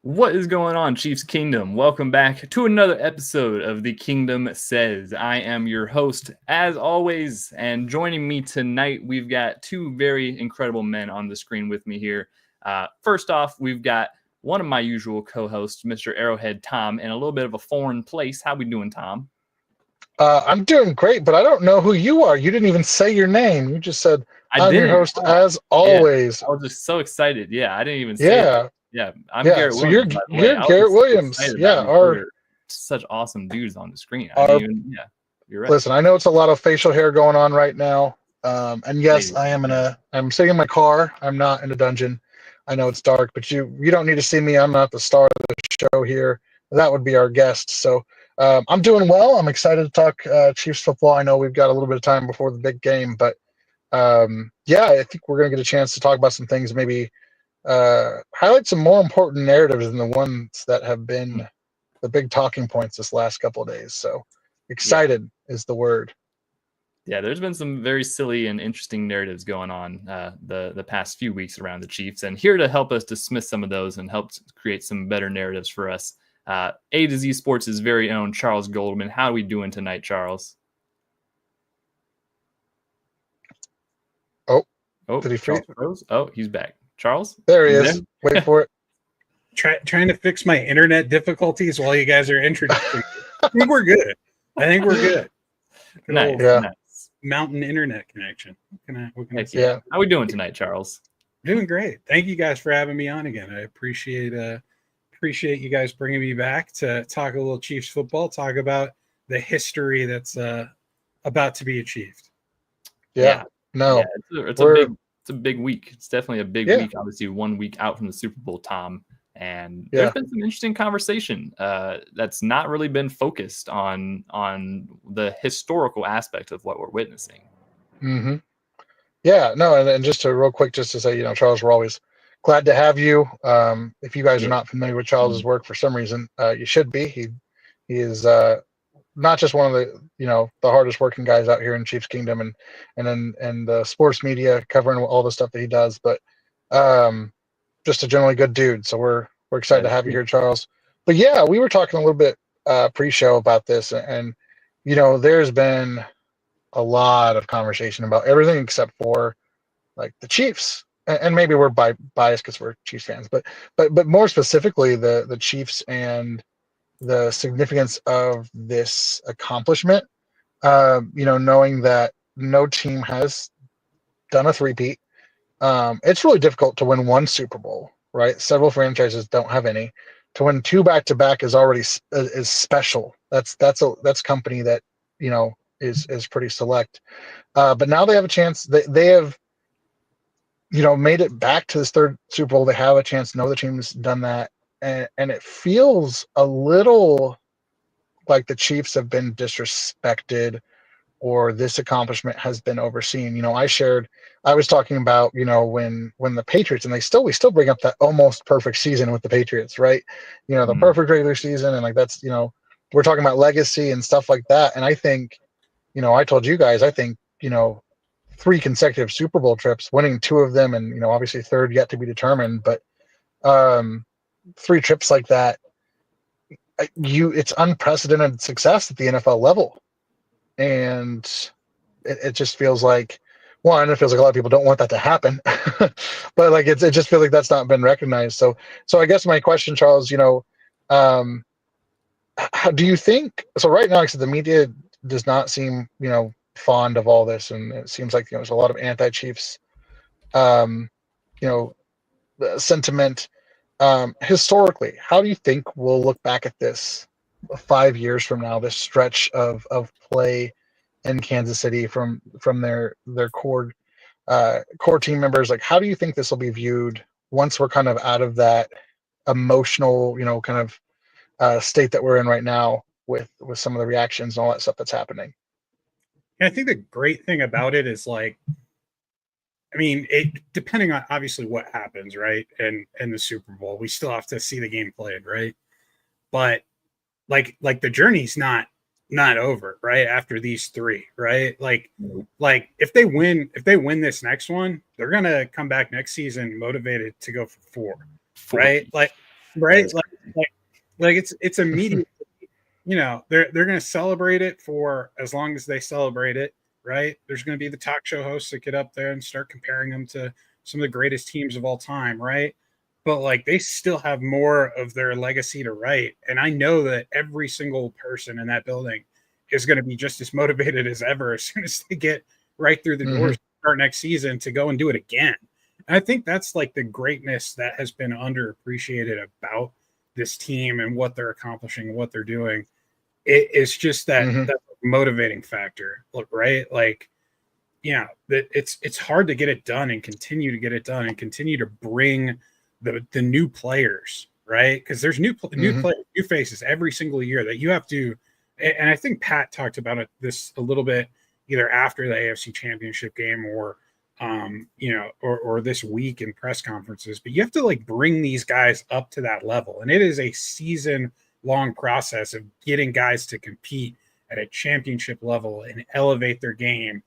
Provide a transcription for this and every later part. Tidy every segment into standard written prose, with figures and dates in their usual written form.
What is going on, Chiefs Kingdom? Welcome back to another episode of The Kingdom Says. I am your host, as always, and joining me tonight, we've got two very incredible men on the screen with me here. First off, we've got one of my usual co-hosts, Mr. Arrowhead Tom, in a little bit of a foreign place. How we doing, Tom? I'm doing great, but I don't know who you are. You didn't even say your name. You just said, I'm your host, as always. I was just so excited. Yeah, I didn't even say Yeah. that. Yeah, I'm Yeah. Garrett So Williams, by the way. you're I was Garrett just Williams. excited Yeah. about these such awesome dudes on the screen. I didn't even, you're right. Listen, I know it's a lot of facial hair going on right now. And yes, I'm sitting in my car. I'm not in a dungeon. I know it's dark, but you don't need to see me. I'm not the star of the show here. That would be our guest. So I'm doing well. I'm excited to talk Chiefs football. I know we've got a little bit of time before the big game, but yeah, I think we're going to get a chance to talk about some things, maybe highlight some more important narratives than the ones that have been the big talking points this last couple of days. So excited is the word. Yeah, there's been some very silly and interesting narratives going on the past few weeks around the Chiefs, and here to help us dismiss some of those and help create some better narratives for us, AtoZ Sports' very own Charles Goldman. How are we doing tonight, Charles? Did he freeze? Oh, he's back. Charles? There he is. Wait for it. Trying to fix my internet difficulties while you guys are introducing. I think we're good. Nice. Mountain internet connection. What can I say? Yeah. How are we doing tonight, Charles? Doing great. Thank you guys for having me on again. I appreciate you guys bringing me back to talk a little Chiefs football, talk about the history that's about to be achieved. Yeah. No. Yeah, it's a big week. It's definitely a big week. Obviously, 1 week out from the Super Bowl, Tom. And there's been some interesting conversation that's not really been focused on the historical aspect of what we're witnessing. Mm-hmm. Yeah, no, and just to real quick, just to say, Charles, we're always glad to have you. If you guys are not familiar with Charles's work for some reason, you should be. He is not just one of the hardest working guys out here in Chiefs Kingdom and the sports media covering all the stuff that he does, but just a generally good dude. So we're excited to have you here, Charles. But yeah, we were talking a little bit pre-show about this, and there's been a lot of conversation about everything except for like the Chiefs, and maybe we're biased because we're Chiefs fans, but more specifically the Chiefs and the significance of this accomplishment. Knowing that no team has done a three-peat. It's really difficult to win one Super Bowl, right? Several franchises don't have any. To win two back-to-back is already is special. That's company that is pretty select. But now they have a chance. They have made it back to this third Super Bowl. They have a chance. No other team's done that, and it feels a little like the Chiefs have been disrespected, or this accomplishment has been overseen. I was talking about, when the Patriots, and we still bring up that almost perfect season with the Patriots, right? The perfect regular season. And like, that's, we're talking about legacy and stuff like that. And I think, I told you guys, I think, 3 consecutive Super Bowl trips, winning 2 of them, and, obviously third yet to be determined, but 3 trips like that, it's unprecedented success at the NFL level. And it just feels like, it feels like a lot of people don't want that to happen, but like it just feels like that's not been recognized. So I guess my question, Charles, how do you think? So right now, the media does not seem fond of all this, and it seems like there's a lot of anti-Chiefs, sentiment. Historically, how do you think we'll look back at this 5 years from now? This stretch of play in Kansas City from their core team members. Like, how do you think this will be viewed once we're kind of out of that emotional, kind of state that we're in right now with some of the reactions and all that stuff that's happening? And I think the great thing about it is, like, I mean, it depending on obviously what happens, right? And the Super Bowl, we still have to see the game played, right? But like the journey's not over, right? After these 3, right? Like if they win this next one, they're gonna come back next season motivated to go for 4, right? right? Like it's immediate. You know, they're going to celebrate it for as long as they celebrate it, right? There's going to be the talk show hosts that get up there and start comparing them to some of the greatest teams of all time, right? But like they still have more of their legacy to write, and I know that every single person in that building is going to be just as motivated as ever as soon as they get right through the doors, start next season to go and do it again. And I think that's like the greatness that has been underappreciated about this team and what they're accomplishing and what they're doing. It's just that motivating factor, right? Like, yeah, that it's hard to get it done and continue to get it done and continue to bring the new players, right? Because there's new players, new faces every single year that you have to. And I think Pat talked about this a little bit either after the AFC Championship game or or this week in press conferences. But you have to like bring these guys up to that level, and it is a season long process of getting guys to compete at a championship level and elevate their game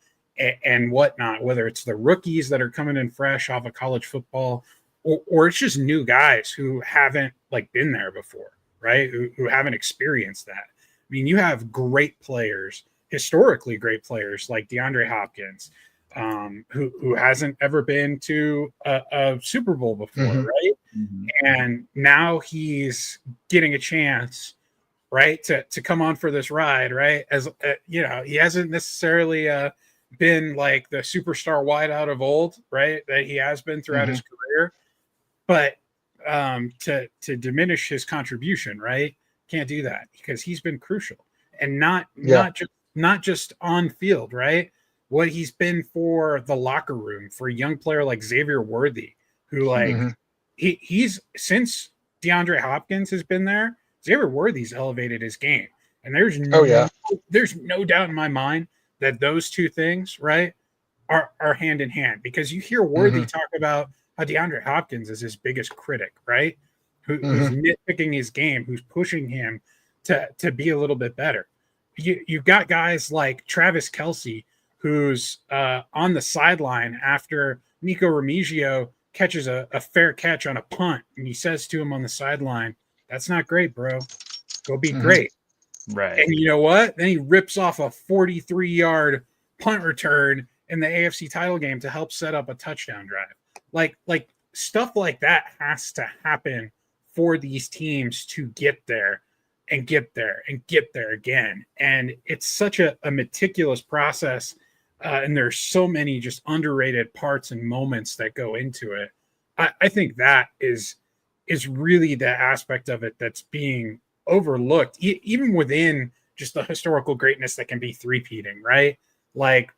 and whatnot, whether it's the rookies that are coming in fresh off of college football or it's just new guys who haven't like been there before, right? Who haven't experienced that. I mean, you have great players, historically great players like DeAndre Hopkins, who hasn't ever been to a Super Bowl before, right? And now he's getting a chance, right, to come on for this ride, right? As he hasn't necessarily been like the superstar wideout of old, right? That he has been throughout his career, but to diminish his contribution, right? Can't do that because he's been crucial and not just on field, right? What he's been for the locker room for a young player like Xavier Worthy, who like he's since DeAndre Hopkins has been there, Xavier Worthy's elevated his game. And there's no doubt in my mind that those two things, right, are hand in hand because you hear Worthy talk about how DeAndre Hopkins is his biggest critic, right? Who's nitpicking his game, who's pushing him to be a little bit better. You've got guys like Travis Kelce, who's on the sideline after Nico Remigio catches a fair catch on a punt, and he says to him on the sideline, "That's not great, bro. Go be great." Right. And you know what? Then he rips off a 43-yard punt return in the AFC title game to help set up a touchdown drive. Like stuff like that has to happen for these teams to get there and get there and get there again. And it's such a meticulous process. And there's so many just underrated parts and moments that go into it. I think that is really the aspect of it that's being overlooked, even within just the historical greatness that can be three-peating, right? Like,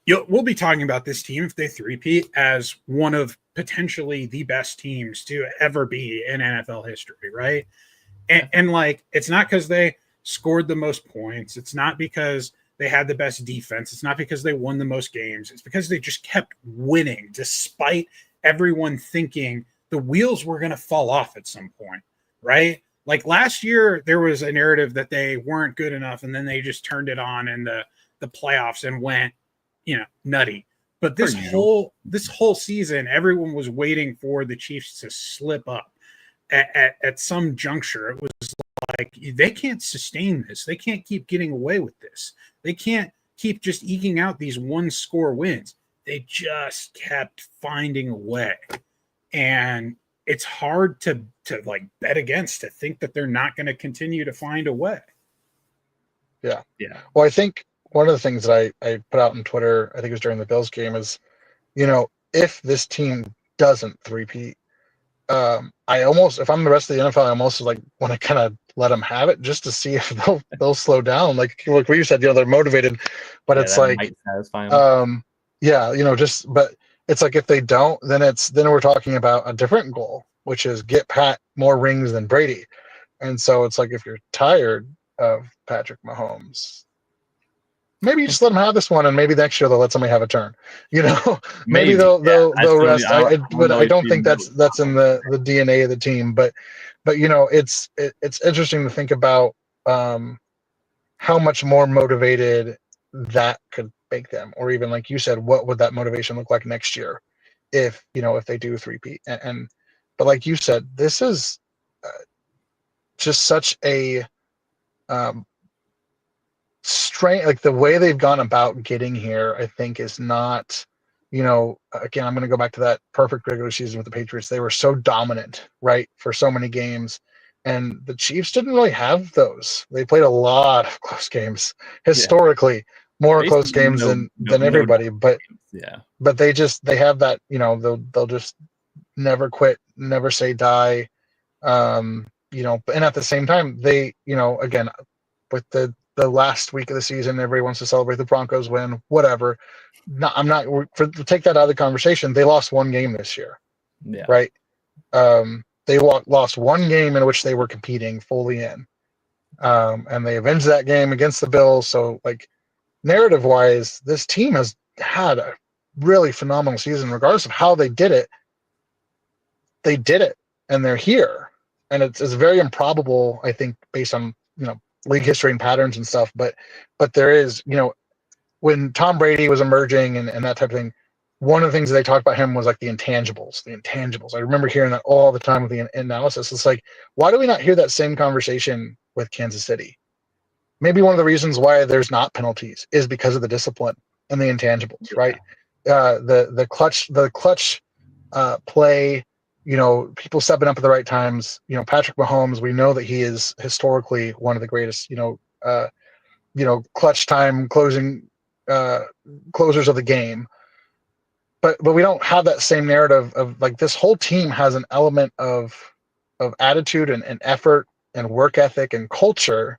we'll be talking about this team if they three-peat as one of potentially the best teams to ever be in NFL history, right? And like, it's not because they scored the most points. It's not because they had the best defense. It's not because they won the most games. It's because they just kept winning despite everyone thinking the wheels were going to fall off at some point, right? Like last year, there was a narrative that they weren't good enough, and then they just turned it on in the playoffs and went, nutty. But this whole season, everyone was waiting for the Chiefs to slip up at some juncture. It was like they can't sustain this. They can't keep getting away with this. They can't keep just eking out these one-score wins. They just kept finding a way, and it's hard to like bet against, to think that they're not going to continue to find a way. Yeah. Well, I think one of the things that I put out on Twitter, I think it was during the Bills game, is, if this team doesn't three-peat, if I'm the rest of the NFL, I almost like want to kind of let them have it just to see if they'll slow down. Like what you said, they're motivated, but it's like, but it's like if they don't, then we're talking about a different goal, which is get Pat more rings than Brady. And so it's like, if you're tired of Patrick Mahomes, maybe you just let him have this one, and maybe next year they'll let somebody have a turn. Maybe they'll rest. But I don't think that's in the DNA of the team. But it's interesting to think about how much more motivated that could make them, or even like you said, what would that motivation look like next year if they do three-peat? But like you said, this is just such a strange, like the way they've gone about getting here, I think is not, again, I'm going to go back to that perfect regular season with the Patriots. They were so dominant, right, for so many games. And the Chiefs didn't really have those. They played a lot of close games historically, more Basically, close games than everybody. But they have that, they'll just never quit, never say die. And at the same time, they, again, with the last week of the season, everybody wants to celebrate the Broncos win, whatever. Take that out of the conversation. They lost one game this year, right? They lost one game in which they were competing fully in, and they avenged that game against the Bills. So, like, narrative-wise, this team has had a really phenomenal season, regardless of how they did it. They did it, and they're here, and it's very improbable, I think, based on league history and patterns and stuff. But there is, when Tom Brady was emerging and that type of thing, one of the things that they talked about him was like the intangibles. I remember hearing that all the time with the analysis. It's like, why do we not hear that same conversation with Kansas City? Maybe one of the reasons why there's not penalties is because of the discipline and the intangibles, right? The clutch play, people stepping up at the right times. Patrick Mahomes, we know that he is historically one of the greatest, clutch time closers of the game. But we don't have that same narrative of like this whole team has an element of attitude and effort and work ethic and culture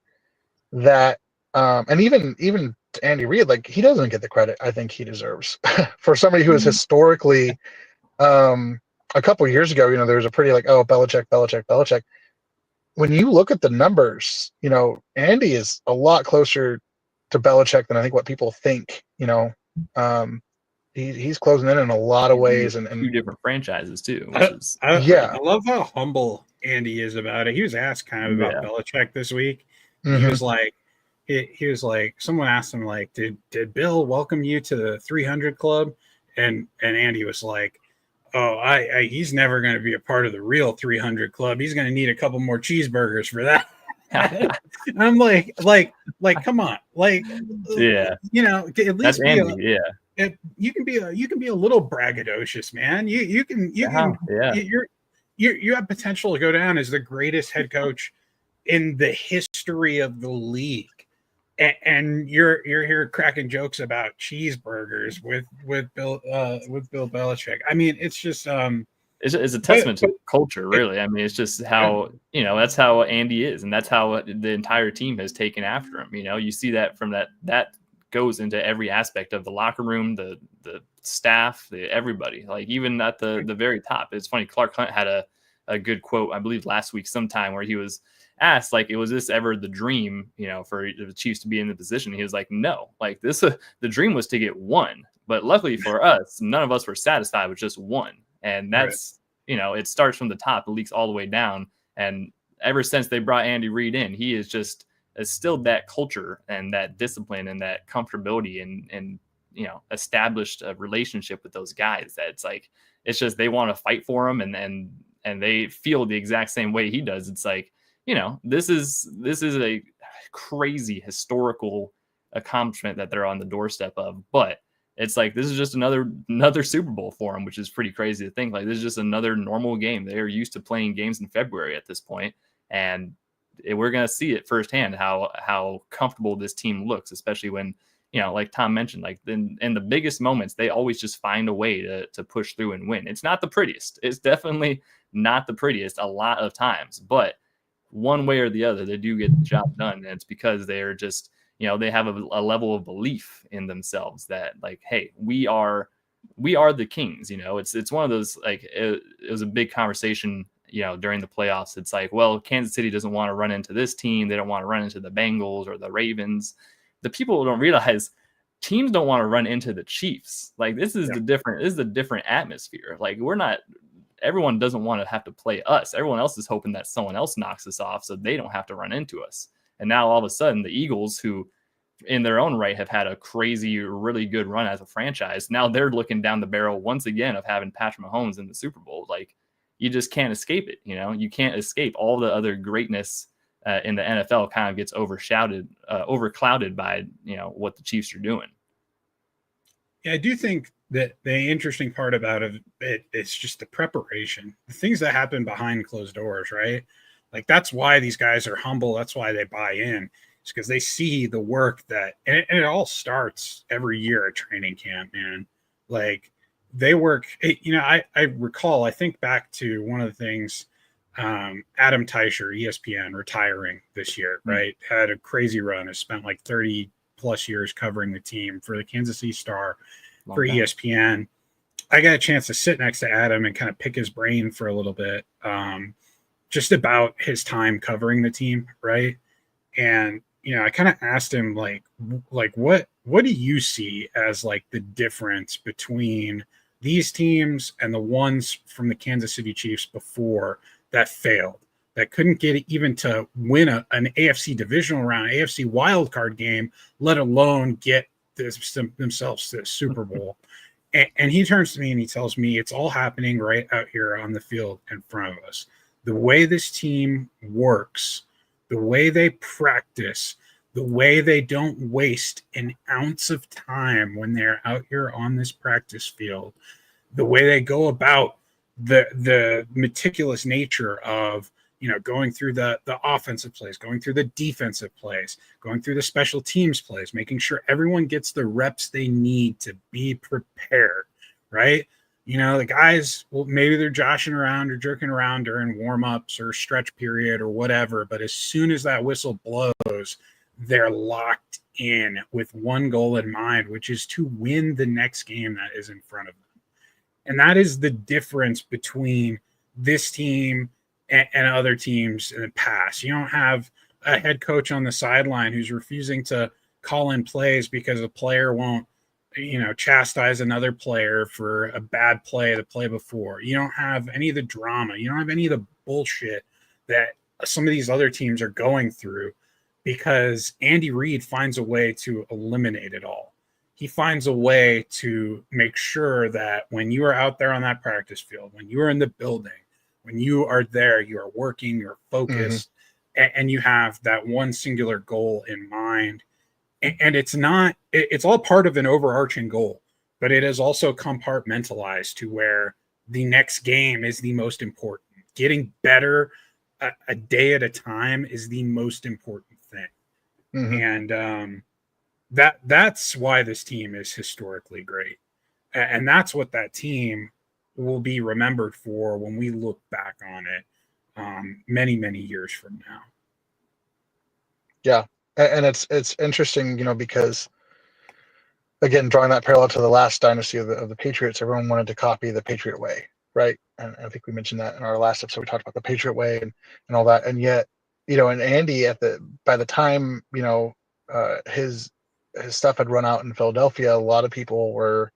that and even Andy Reid, like, he doesn't get the credit I think he deserves for somebody who is historically a couple of years ago, there was a pretty like, oh, Belichick. When you look at the numbers, Andy is a lot closer to Belichick than I think what people think. He's closing in a lot of ways, and two different franchises too. I love how humble Andy is about it. He was asked kind of about Belichick this week. Mm-hmm. He was like, someone asked him like, did Bill welcome you to the 300 club? And Andy was like, oh, he's never going to be a part of the real 300 club. He's going to need a couple more cheeseburgers for that. And I'm like, come on, like, at least that's Andy, you can be a little braggadocious, man. You have potential to go down as the greatest head coach in the history of the league. And you're here cracking jokes about cheeseburgers with Bill Belichick. I mean, it's just it's a testament to culture, really. I mean, it's just how that's how Andy is, and that's how the entire team has taken after him. You see that from that goes into every aspect of the locker room, the staff, everybody. Like, even at the very top. It's funny. Clark Hunt had a good quote, I believe, last week sometime, where he was asked, like, was this ever the dream, for the Chiefs to be in the position? He was like, no, like, this the dream was to get one, but luckily for us, none of us were satisfied with just one. And that's right. It starts from the top, it leaks all the way down. And ever since they brought Andy Reid in, he is just instilled that culture and that discipline and that comfortability and established a relationship with those guys that it's just they want to fight for him and they feel the exact same way he does. It's like, this is a crazy historical accomplishment that they're on the doorstep of, but it's like, this is just another Super Bowl for them, which is pretty crazy to think. Like, this is just another normal game. They are used to playing games in February at this point, and we're going to see it firsthand how comfortable this team looks, especially when, like Tom mentioned, like in the biggest moments, they always just find a way to push through and win. It's not the prettiest. It's definitely not the prettiest a lot of times, but one way or the other, they do get the job done. And it's because they're just, they have a level of belief in themselves that, like, hey, we are the Kings. It's one of those, like, it was a big conversation, during the playoffs. It's like, well, Kansas City doesn't want to run into this team. They don't want to run into the Bengals or the Ravens. The people don't realize teams don't want to run into the Chiefs. Like, this is a different atmosphere. Like, everyone doesn't want to have to play us. Everyone else is hoping that someone else knocks us off so they don't have to run into us. And now all of a sudden, the Eagles, who in their own right have had a crazy, really good run as a franchise, now they're looking down the barrel once again of having Patrick Mahomes in the Super Bowl. Like, you just can't escape it. You can't escape all the other greatness in the NFL. Kind of gets overclouded by what the Chiefs are doing. Yeah, I do think that the interesting part about it's just the preparation, the things that happen behind closed doors, right? Like that's why these guys are humble. That's why they buy in. It's because they see the work and it all starts every year at training camp, man. Like they work. I recall. I think back to one of the things. Adam Teicher, ESPN, retiring this year, right? Had a crazy run. Has spent like 30 plus years covering the team for the Kansas City Star for ESPN. I got a chance to sit next to Adam and kind of pick his brain for a little bit, just about his time covering the team, right? And I kind of asked him like what do you see as like the difference between these teams and the ones from the Kansas City Chiefs before that failed, that couldn't get even to win an AFC divisional round, AFC wildcard game, let alone get themselves to the Super Bowl. And he turns to me and he tells me it's all happening right out here on the field in front of us. The way this team works, the way they practice, the way they don't waste an ounce of time when they're out here on this practice field, the way they go about the meticulous nature of going through the offensive plays, going through the defensive plays, going through the special teams plays, making sure everyone gets the reps they need to be prepared, right? The guys, well, maybe they're joshing around or jerking around during warm-ups or stretch period or whatever, but as soon as that whistle blows, they're locked in with one goal in mind, which is to win the next game that is in front of them. And that is the difference between this team and other teams in the past. You don't have a head coach on the sideline who's refusing to call in plays because a player won't, chastise another player for a bad play the play before. You don't have any of the drama. You don't have any of the bullshit that some of these other teams are going through, because Andy Reid finds a way to eliminate it all. He finds a way to make sure that when you are out there on that practice field, when you are in the building, when you are there, you are working, you're focused, and you have that one singular goal in mind. And it's all part of an overarching goal, but it is also compartmentalized to where the next game is the most important. Getting better a day at a time is the most important thing. And that's why this team is historically great. And that's what that team will be remembered for when we look back on it many, many years from now. Yeah. And it's interesting, because again, drawing that parallel to the last dynasty of the Patriots, everyone wanted to copy the Patriot way, right? And I think we mentioned that in our last episode. We talked about the Patriot way and all that. And yet, and Andy by the time, his stuff had run out in Philadelphia, a lot of people were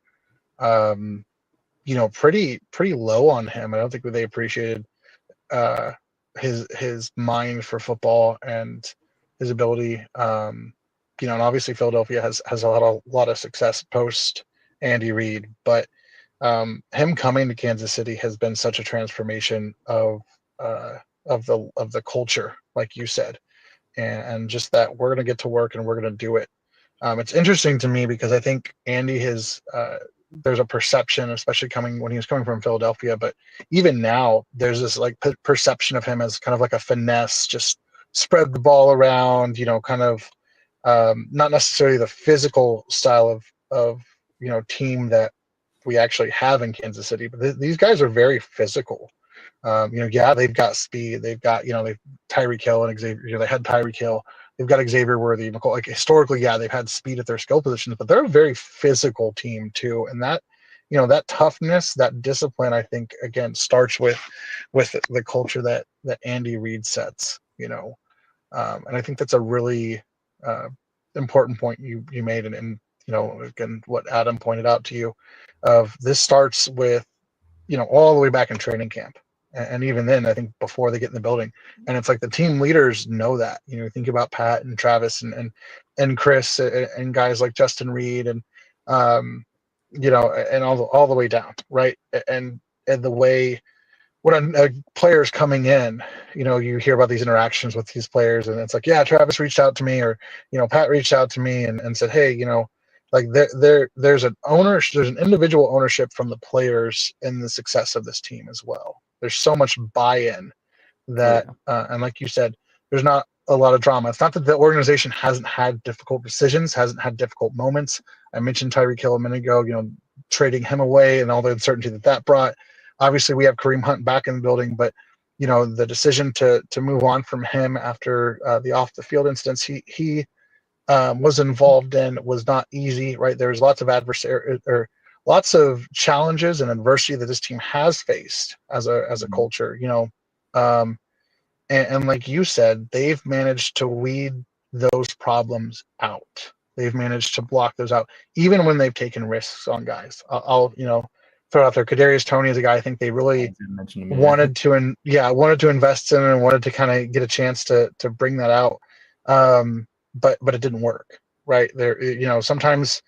pretty low on him. I don't think they appreciated his mind for football and his ability. And obviously Philadelphia has a lot of success post Andy Reid, but him coming to Kansas City has been such a transformation of the culture, like you said, and just that we're going to get to work and we're going to do it. It's interesting to me because I think Andy there's a perception, especially when he was coming from Philadelphia, but even now there's this like perception of him as kind of like a finesse, just spread the ball around, kind of not necessarily the physical style of team that we actually have in Kansas City, but these guys are very physical. They've got speed, they've got they've Tyreek Hill and Xavier. They had Tyreek Hill. They've got Xavier Worthy. Like historically, they've had speed at their skill positions, but they're a very physical team too. And that, that toughness, that discipline, I think again starts with the culture that Andy Reid sets. And I think that's a really important point you made, and again what Adam pointed out to you, of this starts with all the way back in training camp. And even then, I think before they get in the building, and it's like the team leaders know that. Think about Pat and Travis and Chris and guys like Justin Reed and and all the way down, right? And the way when a player's coming in, you hear about these interactions with these players, and it's like, yeah, Travis reached out to me, or Pat reached out to me and said, hey, like there's an individual ownership from the players in the success of this team as well. There's so much buy-in that, and like you said, there's not a lot of drama. It's not that the organization hasn't had difficult decisions, hasn't had difficult moments. I mentioned Tyreek Hill a minute ago, trading him away and all the uncertainty that brought. Obviously, we have Kareem Hunt back in the building, but the decision to move on from him after the off the field incidents he was involved in was not easy. Right, there's lots of adversary or lots of challenges and adversity that this team has faced as a culture. And like you said, they've managed to weed those problems out. They've managed to block those out, even when they've taken risks on guys. I'll throw out there. Kadarius Toney is a guy I think they really wanted to invest in and wanted to kind of get a chance to bring that out, but it didn't work. Right there, sometimes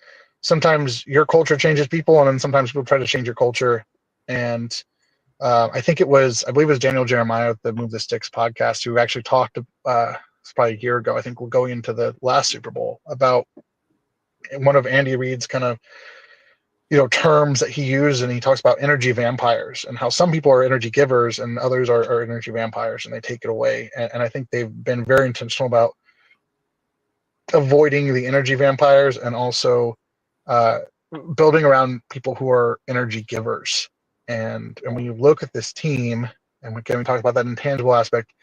your culture changes people, and then sometimes people try to change your culture. And I believe it was Daniel Jeremiah at the Move the Sticks podcast who actually talked, it's probably a year ago, I think, we're going into the last Super Bowl, about one of Andy Reid's kind of, terms that he used. And he talks about energy vampires and how some people are energy givers and others are energy vampires, and they take it away. And I think they've been very intentional about avoiding the energy vampires and also building around people who are energy givers. And when you look at this team, and we talk about that intangible aspect,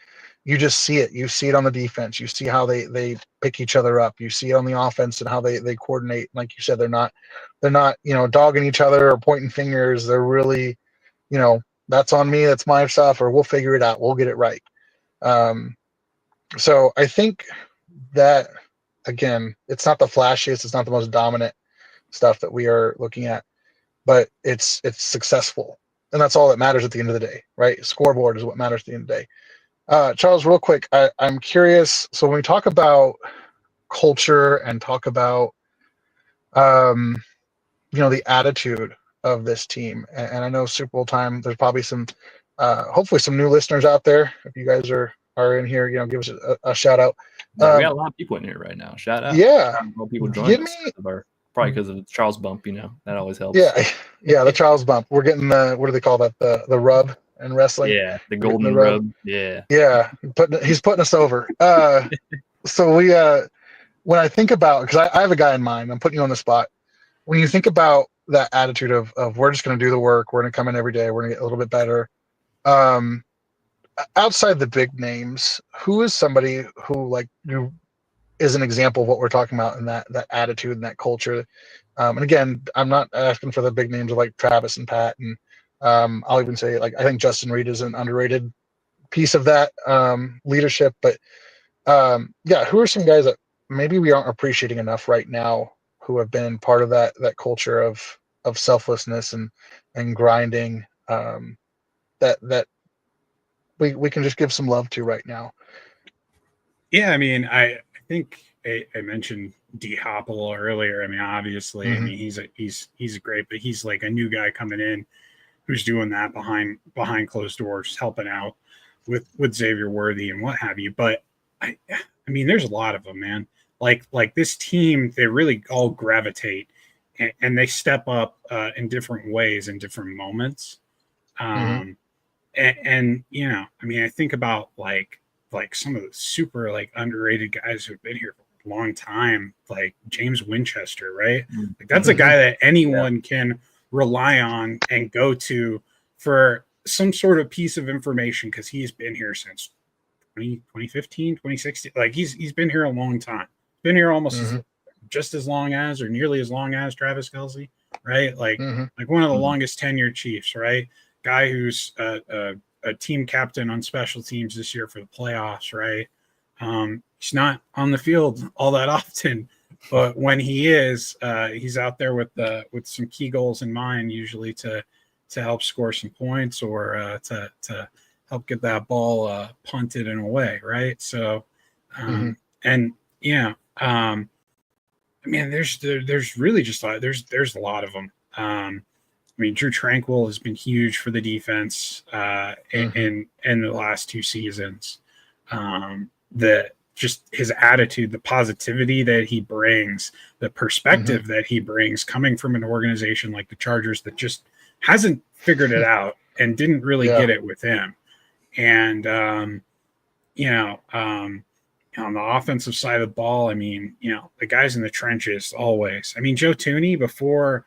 you just see it. You see it on the defense. You see how they pick each other up. You see it on the offense and how they coordinate. Like you said, they're not dogging each other or pointing fingers. They're really, that's on me. That's my stuff, or we'll figure it out. We'll get it right. So I think that, again, it's not the flashiest. It's not the most dominant stuff that we are looking at, but it's successful, and that's all that matters at the end of the day, right? Scoreboard is what matters at the end of the day. Charles, real quick, I'm curious. So when we talk about culture and talk about the attitude of this team, and I know Super Bowl time, there's probably some hopefully some new listeners out there. If you guys are in here, give us a shout out. We got a lot of people in here right now. Shout out. Yeah, people join us. Probably because of the Charles bump, that always helps. Yeah, the Charles bump. We're getting the, what do they call that? The rub in wrestling. Yeah, the golden rub. Yeah. Yeah, he's putting us over. So when I think about, because I have a guy in mind, I'm putting you on the spot. When you think about that attitude of we're just going to do the work, we're going to come in every day, we're going to get a little bit better. Outside the big names, who is somebody who is an example of what we're talking about in that attitude and that culture? And again, I'm not asking for the big names of like Travis and Pat, and I'll even say I think Justin Reed is an underrated piece of that leadership. But who are some guys that maybe we aren't appreciating enough right now, who have been part of that culture of selflessness and grinding, that we can just give some love to right now? Yeah, I mean, I think I mentioned D Hop a little earlier. I mean, obviously, I mean, he's great, but he's like a new guy coming in who's doing that behind closed doors, helping out with Xavier Worthy and what have you. But I mean, there's a lot of them, man. Like this team, they really all gravitate and they step up in different ways in different moments. And I mean, I think about like some of the super underrated guys who've been here for a long time, like James Winchester, right? Like that's a guy that anyone can rely on and go to for some sort of piece of information, because he's been here since 2015, 2016. Like he's been here a long time. Been here almost just as long as, or nearly as long as, Travis Kelce, right? Like one of the longest tenured Chiefs, right? Guy who's a team captain on special teams this year for the playoffs, right? He's not on the field all that often, but when he is, he's out there with some key goals in mind, usually to help score some points or to help get that ball punted and away, right? So, and yeah, I mean, there's really just there's a lot of them. I mean, Drew Tranquil has been huge for the defense in the last 2 seasons. Just his attitude, the positivity that he brings, the perspective that he brings, coming from an organization like the Chargers that just hasn't figured it out and didn't really get it with him. And on the offensive side of the ball, I mean, the guys in the trenches always. I mean, Joe Thuney before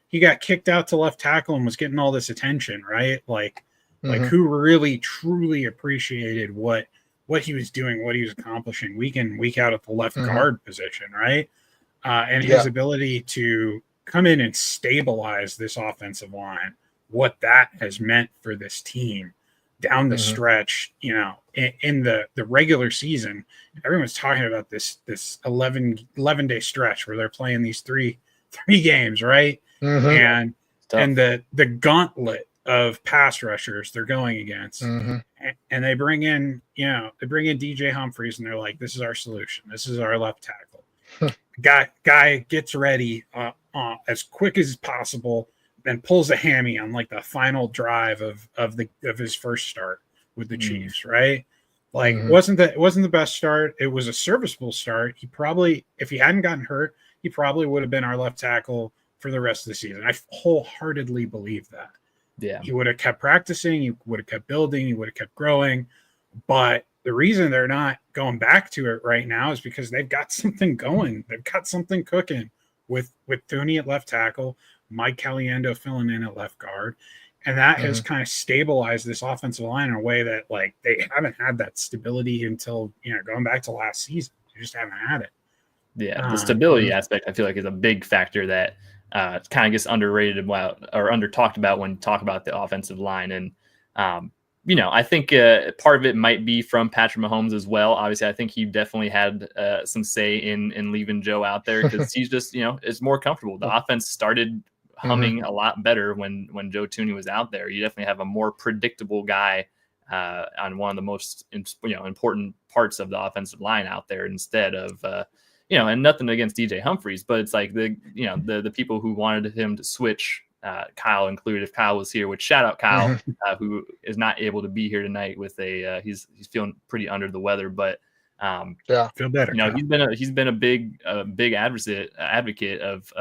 he got kicked out to left tackle and was getting all this attention, right? Like who really truly appreciated what he was doing, what he was accomplishing week in, week out at the left guard position, right? And his ability to come in and stabilize this offensive line, what that has meant for this team down the stretch, in the regular season. Everyone's talking about this 11-day stretch where they're playing these three games, right? And the gauntlet of pass rushers they're going against, and they bring in DJ Humphries, and they're like, this is our solution, this is our left tackle. guy gets ready as quick as possible, then pulls a hammy on like the final drive of his first start with the Chiefs, right? Like it wasn't the best start. It was a serviceable start. He probably, if he hadn't gotten hurt, he probably would have been our left tackle for the rest of the season. I wholeheartedly believe that. Yeah. He would have kept practicing, he would have kept building, he would have kept growing. But the reason they're not going back to it right now is because they've got something going. They've got something cooking with Thuney at left tackle, Mike Caliendo filling in at left guard. And that has kind of stabilized this offensive line in a way that, like, they haven't had that stability until, going back to last season. They just haven't had it. Yeah, the stability aspect, I feel like, is a big factor that kind of gets underrated or under talked about when talk about the offensive line. And, I think part of it might be from Patrick Mahomes as well. Obviously, I think he definitely had some say in leaving Joe out there because he's just, is more comfortable. The offense started humming a lot better when Joe Thuney was out there. You definitely have a more predictable guy on one of the most important parts of the offensive line out there instead of and nothing against DJ Humphries, but it's like the people who wanted him to switch, Kyle included, if Kyle was here, which shout out Kyle, who is not able to be here tonight with he's feeling pretty under the weather, but feel better. He's been a big advocate of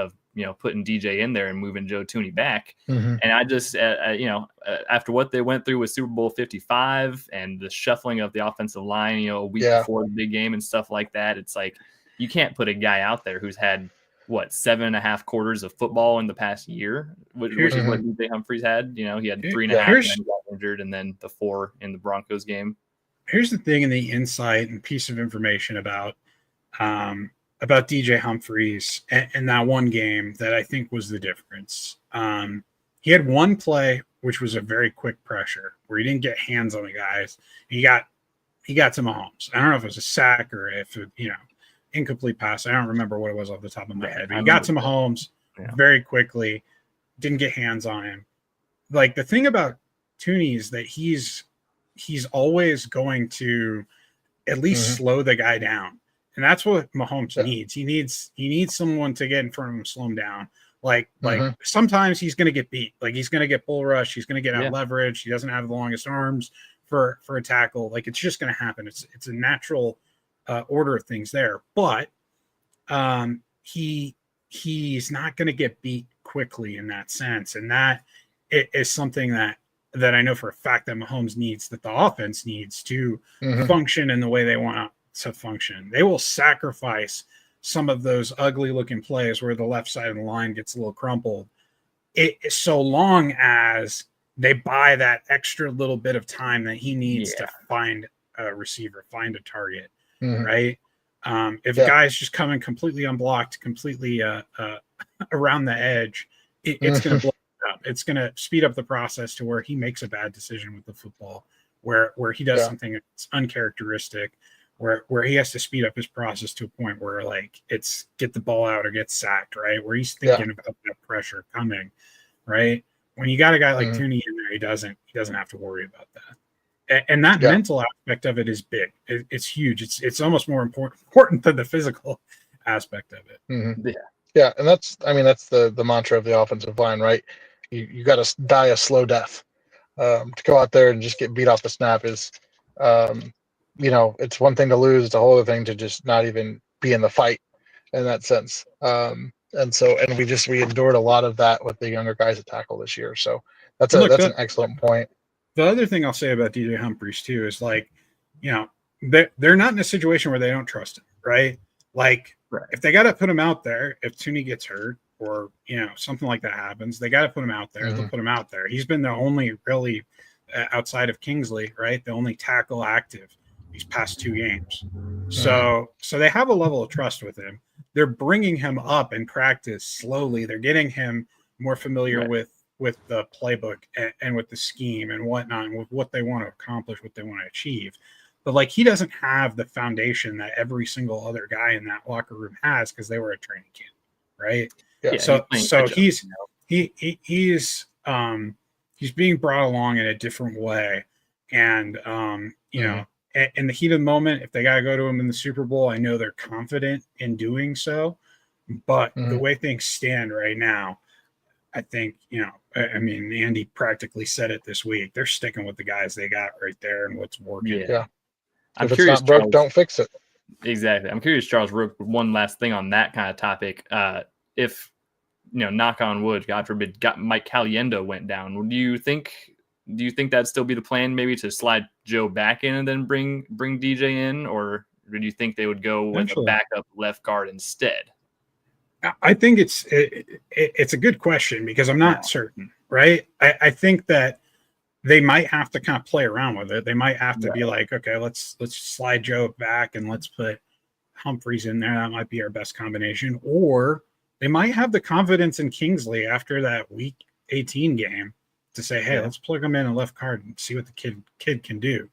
putting DJ in there and moving Joe Thuney back. And I just, after what they went through with Super Bowl 55 and the shuffling of the offensive line, a week before the big game and stuff like that, it's like, you can't put a guy out there who's had 7.5 quarters of football in the past year, which is what DJ Humphries had. He had 3.5 and then got injured, and then the 4 in the Broncos game. Here's the thing, and the insight and piece of information about DJ Humphries and that one game that I think was the difference. He had one play which was a very quick pressure where he didn't get hands on the guys. He got to Mahomes. I don't know if it was a sack or if it, incomplete pass. I don't remember what it was off the top of my head. But he got to Mahomes very quickly, didn't get hands on him. Like, the thing about Thuney is that he's always going to at least slow the guy down. And that's what Mahomes needs. He needs someone to get in front of him, slow him down. Like sometimes he's going to get beat. Like, he's going to get bull rush. He's going to get out leverage. He doesn't have the longest arms for a tackle. Like, it's just going to happen. It's a natural order of things there, but he's not going to get beat quickly in that sense, and that is something that I know for a fact that Mahomes needs, that the offense needs to function in the way they want to function. They will sacrifice some of those ugly looking plays where the left side of the line gets a little crumpled, so long as they buy that extra little bit of time that he needs to find a receiver, find a target. Right. If a guy's just coming completely unblocked, completely around the edge, it's going to blow it up. It's going to speed up the process to where he makes a bad decision with the football, where he does something that's uncharacteristic, where he has to speed up his process to a point where, like, it's get the ball out or get sacked, right? Where he's thinking about that pressure coming, right? When you got a guy like Thuney in there, he doesn't have to worry about that. And that mental aspect of it is big. It's huge. It's almost more important than the physical aspect of it. Yeah, and that's the mantra of the offensive line, right? You got to die a slow death. To go out there and just get beat off the snap is, it's one thing to lose, it's a whole other thing to just not even be in the fight in that sense. And we endured a lot of that with the younger guys at tackle this year. So that's an excellent point. The other thing I'll say about DJ Humphries too is they're not in a situation where they don't trust him, right? Like if they got to put him out there, if Tooney gets hurt or something like that happens, they got to put him out there. They'll put him out there. He's been the only really outside of Kingsley, right? The only tackle active these past 2 games. So they have a level of trust with him. They're bringing him up in practice slowly. They're getting him more familiar with the playbook and with the scheme and whatnot, and with what they want to accomplish, what they want to achieve. But he doesn't have the foundation that every single other guy in that locker room has because they were at training camp, right? Yeah. So he's being brought along in a different way, and in the heat of the moment, if they got to go to him in the Super Bowl, I know they're confident in doing so. But the way things stand right now, I think, Andy practically said it this week. They're sticking with the guys they got right there and what's working. Yeah. I'm if curious, it's not broke, Charles, don't fix it. Exactly. I'm curious, Charles, one last thing on that kind of topic. If, knock on wood, God forbid, Mike Caliendo went down, do you think that'd still be the plan, maybe to slide Joe back in and then bring DJ in, or do you think they would go with a backup left guard instead? I think it's a good question because I'm not certain, right? I think that they might have to kind of play around with it. They might have to be like, okay, let's slide Joe back and let's put Humphries in there. That might be our best combination. Or they might have the confidence in Kingsley after that week 18 game to say, hey, let's plug him in a left guard and see what the kid can do.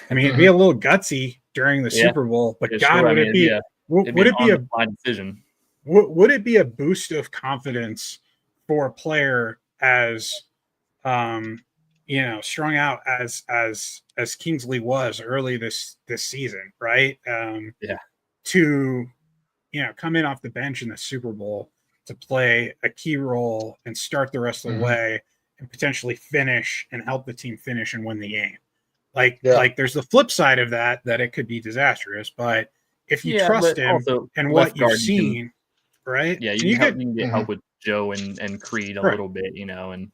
I mean, it'd be a little gutsy during the Super Bowl, but would it be a decision? Would it be a boost of confidence for a player as strung out as Kingsley was early this season, right? To come in off the bench in the Super Bowl to play a key role and start the rest of the way and potentially finish and help the team finish and win the game. Like there's the flip side of that it could be disastrous, but if you trust him and what you've seen, right? Yeah, you can get help with Joe and Creed a little bit, and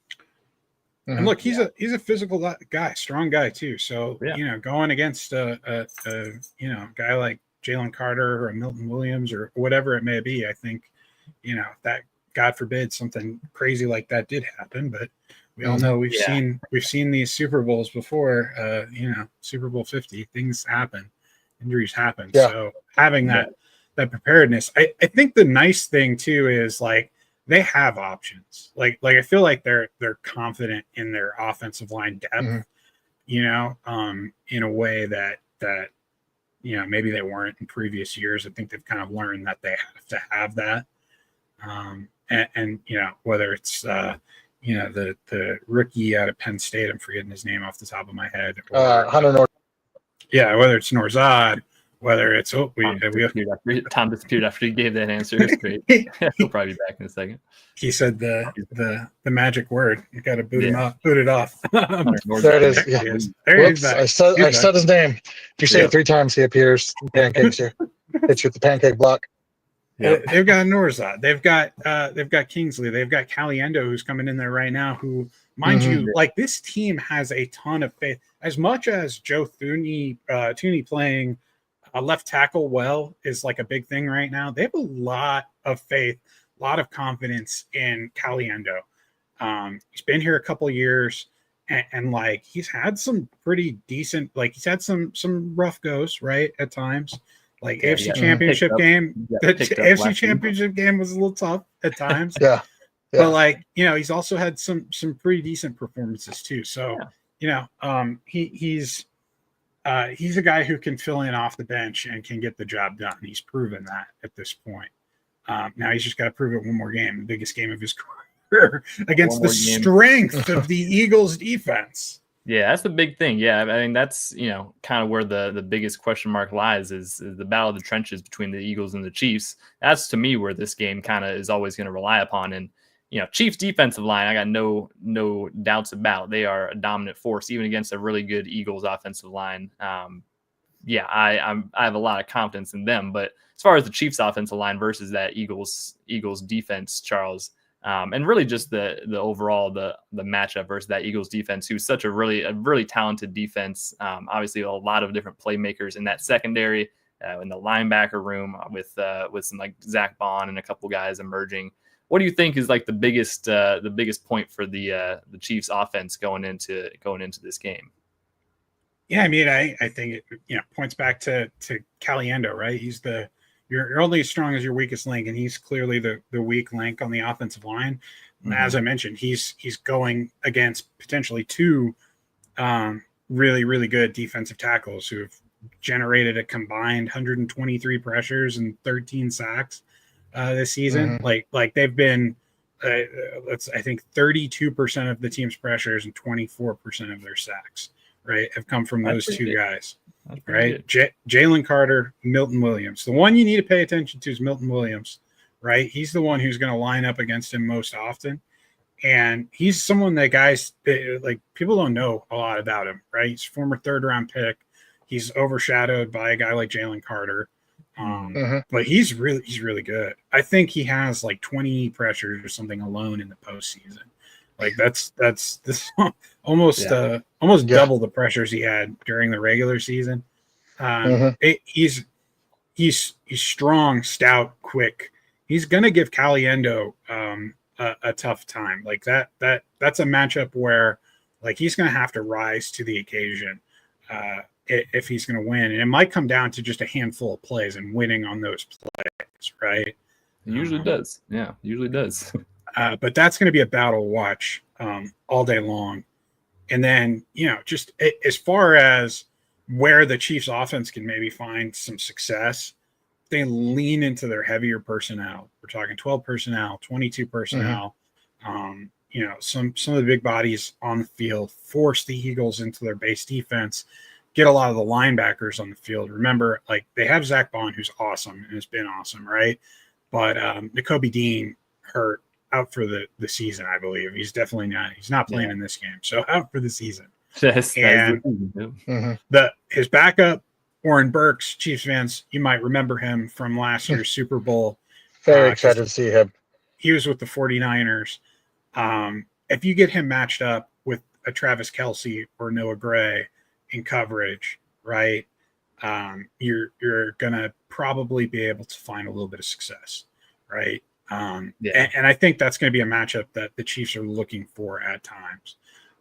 look, he's a physical guy, strong guy too. So going against a guy like Jalen Carter or a Milton Williams or whatever it may be, I think that, God forbid, something crazy like that did happen, but we all know we've seen these Super Bowls before. Super Bowl 50, things happen, injuries happen. So having that preparedness, I think the nice thing too is they have options. Like I feel like they're confident in their offensive line depth, in a way that maybe they weren't in previous years. I think they've kind of learned that they have to have that. And whether it's the rookie out of Penn State, I'm forgetting his name off the top of my head. Hunter North. Yeah, whether it's Norzad, whether it's Tom disappeared after he gave that answer. It's great. He'll probably be back in a second. He said the magic word. You got to boot him up, boot it off. There it is. Yeah. There he is. I said his name. If you say it 3 times, he appears. Pancakes you. Hits you with the pancake block. Yep. They've got Norzad. They've got Kingsley. They've got Caliendo, who's coming in there right now. Who, mind you, this team has a ton of faith. As much as Joe Tooney playing a left tackle well is a big thing right now, they have a lot of faith, a lot of confidence in Caliendo. He's been here a couple years, and he's had some pretty decent. He's had some rough goes right at times. AFC Championship game. The AFC Championship game was a little tough at times. But he's also had some pretty decent performances too. So he's a guy who can fill in off the bench and can get the job done. He's proven that at this point. Now he's just got to prove it one more game, the biggest game of his career against the strength of the Eagles defense. Yeah, that's the big thing. Yeah, I mean that's kind of where the biggest question mark lies is the battle of the trenches between the Eagles and the Chiefs. That's to me where this game kind of is always going to rely upon. And Chiefs defensive line, I got no doubts about. They are a dominant force even against a really good Eagles offensive line. Yeah, I have a lot of confidence in them. But as far as the Chiefs offensive line versus that Eagles defense, Charles. And really just the overall the matchup versus that Eagles defense, who's such a really talented defense. Obviously, a lot of different playmakers in that secondary, in the linebacker room with some like Zach Bond and a couple guys emerging. What do you think is like the biggest point for the Chiefs offense going into this game? Yeah, I mean, I think it points back to Caliendo, right? He's you're only as strong as your weakest link, and he's clearly the weak link on the offensive line. Mm-hmm. As I mentioned, he's going against potentially two really, really good defensive tackles who have generated a combined 123 pressures and 13 sacks this season. Mm-hmm. Like they've been, I think 32% of the team's pressures and 24% of their sacks, right, have come from those two guys. Right, Jalen Carter, Milton Williams. The one you need to pay attention to is Milton Williams, right? He's the one who's going to line up against him most often, and he's someone that guys like people don't know a lot about him, right? He's a former third-round pick. He's overshadowed by a guy like Jalen Carter, but he's really good. I think he has like 20 pressures or something alone in the postseason. Like that's almost double the pressures he had during the regular season. He's strong, stout, quick. He's gonna give Caliendo a tough time. Like that's a matchup where like he's gonna have to rise to the occasion if he's gonna win. And it might come down to just a handful of plays and winning on those plays, right? It usually does. Yeah, usually does. But that's going to be a battle to watch all day long. And then, just as far as where the Chiefs offense can maybe find some success, they lean into their heavier personnel. We're talking 12 personnel, 22 personnel. Mm-hmm. Some of the big bodies on the field force the Eagles into their base defense, get a lot of the linebackers on the field. Remember, like they have Zach Bond, who's awesome and has been awesome, right? But Nakobe Dean hurt. Out for the season, I believe. He's definitely not. He's not playing in this game, so out for the season. And his backup, Oren Burks, Chiefs fans, you might remember him from last year's Super Bowl. Very excited to see him. He was with the 49ers. If you get him matched up with a Travis Kelce or Noah Gray in coverage, right, you're gonna probably be able to find a little bit of success, right? And I think that's going to be a matchup that the Chiefs are looking for at times.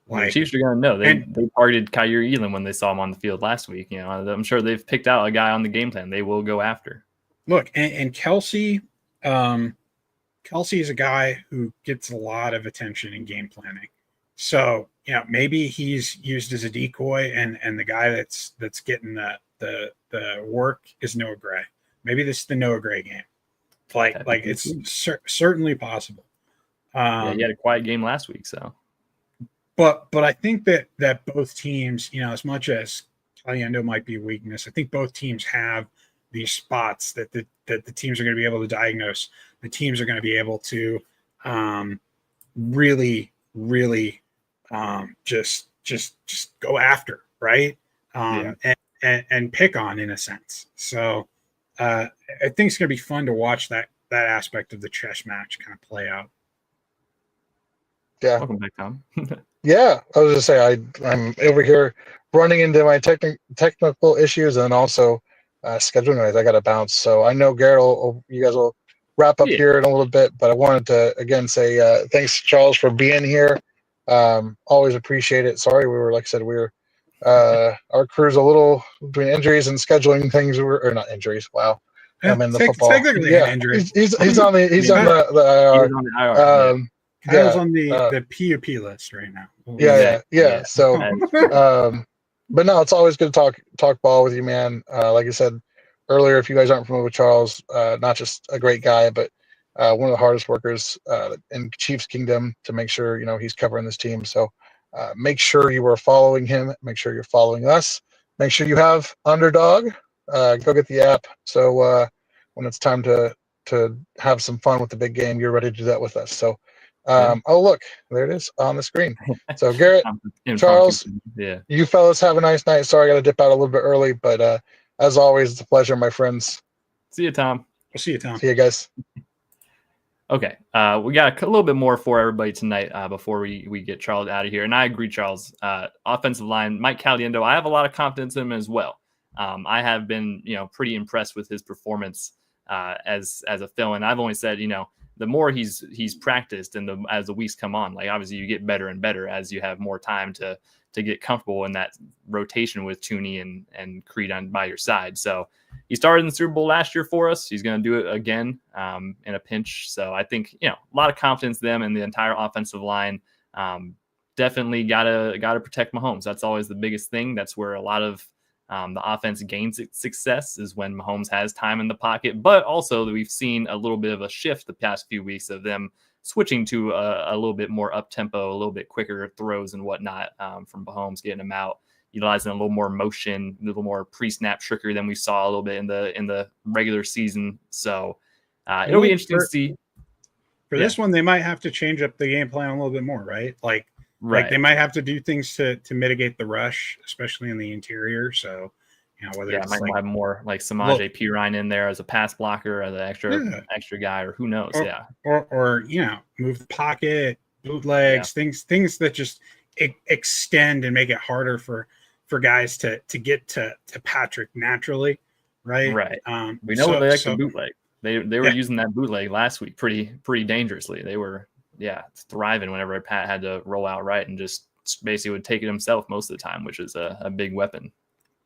Like, the Chiefs are going to know. They targeted Kyrie Elam when they saw him on the field last week. I'm sure they've picked out a guy on the game plan they will go after. Look, and Kelce is a guy who gets a lot of attention in game planning. So, maybe he's used as a decoy, and the guy that's getting the work is Noah Gray. Maybe this is the Noah Gray game. Like it's certainly possible. He had a quiet game last week, so. But I think that both teams, as much as Caliendo might be a weakness, I think both teams have these spots that the teams are going to be able to diagnose. The teams are going to be able to really just go after, right? And pick on in a sense. So. I think it's going to be fun to watch that aspect of the chess match kind of play out. Yeah. Welcome back, Tom. Yeah, I was going to say I'm over here running into my technical issues and also scheduling wise. I got to bounce, so I know Garrett, you guys will wrap up here in a little bit. But I wanted to again say thanks, Charles, for being here. Always appreciate it. Sorry, our crew's a little between injuries and scheduling things, or not injuries. Wow, I'm in the football. Technically an injury. He's on the IR. He's on the IR. Kyle's on the PUP list right now. Yeah. So, but no, it's always good to talk ball with you, man. Like I said earlier, if you guys aren't familiar with Charles, not just a great guy, but one of the hardest workers in Chiefs Kingdom to make sure he's covering this team. So Make sure you are following him. Make sure you're following us. Make sure you have Underdog. Go get the app. So when it's time to have some fun with the big game, you're ready to do that with us. So, oh, look, there it is on the screen. So Garrett, Charles, you fellas have a nice night. Sorry, I got to dip out a little bit early, but as always, it's a pleasure, my friends. See you, Tom. We'll see you, Tom. See you guys. Okay, we got a little bit more for everybody tonight before we get Charles out of here. And I agree, Charles. Offensive line, Mike Caliendo, I have a lot of confidence in him as well. I have been, pretty impressed with his performance as a fill-in. I've only said, the more he's practiced and as the weeks come on, like obviously you get better and better as you have more time to get comfortable in that rotation with Tooney and Creed by your side. So he started in the Super Bowl last year for us. He's going to do it again in a pinch. So I think, a lot of confidence in them and the entire offensive line. Definitely gotta protect Mahomes. That's always the biggest thing. That's where a lot of the offense gains success is when Mahomes has time in the pocket. But also we've seen a little bit of a shift the past few weeks of them switching to a little bit more up-tempo, a little bit quicker throws and whatnot from Mahomes, getting them out, utilizing a little more motion, a little more pre-snap trickery than we saw a little bit in the regular season. So it'll be interesting to see. For this one, they might have to change up the game plan a little bit more, right? Like they might have to do things to mitigate the rush, especially in the interior. So, whether it's might have more like Samaje Perine in there as a pass blocker, as an extra guy, or who knows? Or move the pocket, bootlegs, things that just extend and make it harder for guys to get to Patrick naturally, right? Right. We know they like the bootleg. They were using that bootleg last week pretty dangerously. They were thriving whenever Pat had to roll out right and just basically would take it himself most of the time, which is a big weapon.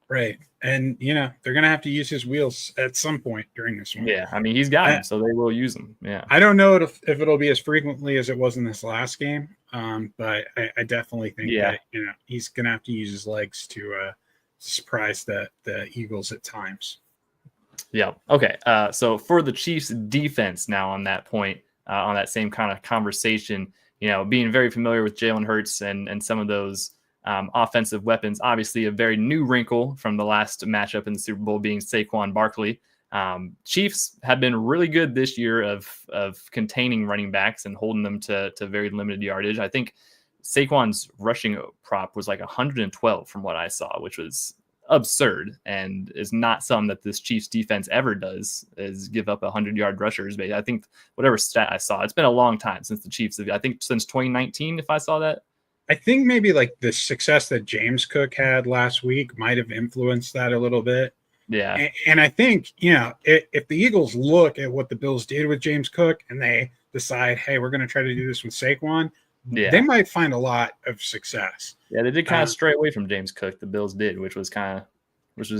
Right. And, they're going to have to use his wheels at some point during this one. Yeah. I mean, he's got him, so they will use him. Yeah. I don't know if it'll be as frequently as it was in this last game, but I definitely think that, he's going to have to use his legs to surprise the Eagles at times. Yeah. Okay. So for the Chiefs defense now on that point, on that same kind of conversation, being very familiar with Jalen Hurts and some of those offensive weapons, obviously a very new wrinkle from the last matchup in the Super Bowl being Saquon Barkley. Chiefs have been really good this year of containing running backs and holding them to very limited yardage. I think Saquon's rushing prop was like 112 from what I saw, which was absurd and is not something that this Chiefs defense ever does, is give up 100-yard rushers. But I think whatever stat I saw, it's been a long time since the Chiefs I think since 2019, if I saw that. I think maybe like the success that James Cook had last week might have influenced that a little bit. Yeah. And I think, if the Eagles look at what the Bills did with James Cook and they decide, hey, we're going to try to do this with Saquon, they might find a lot of success. Yeah, they did kind of stray away from James Cook, the Bills did, which was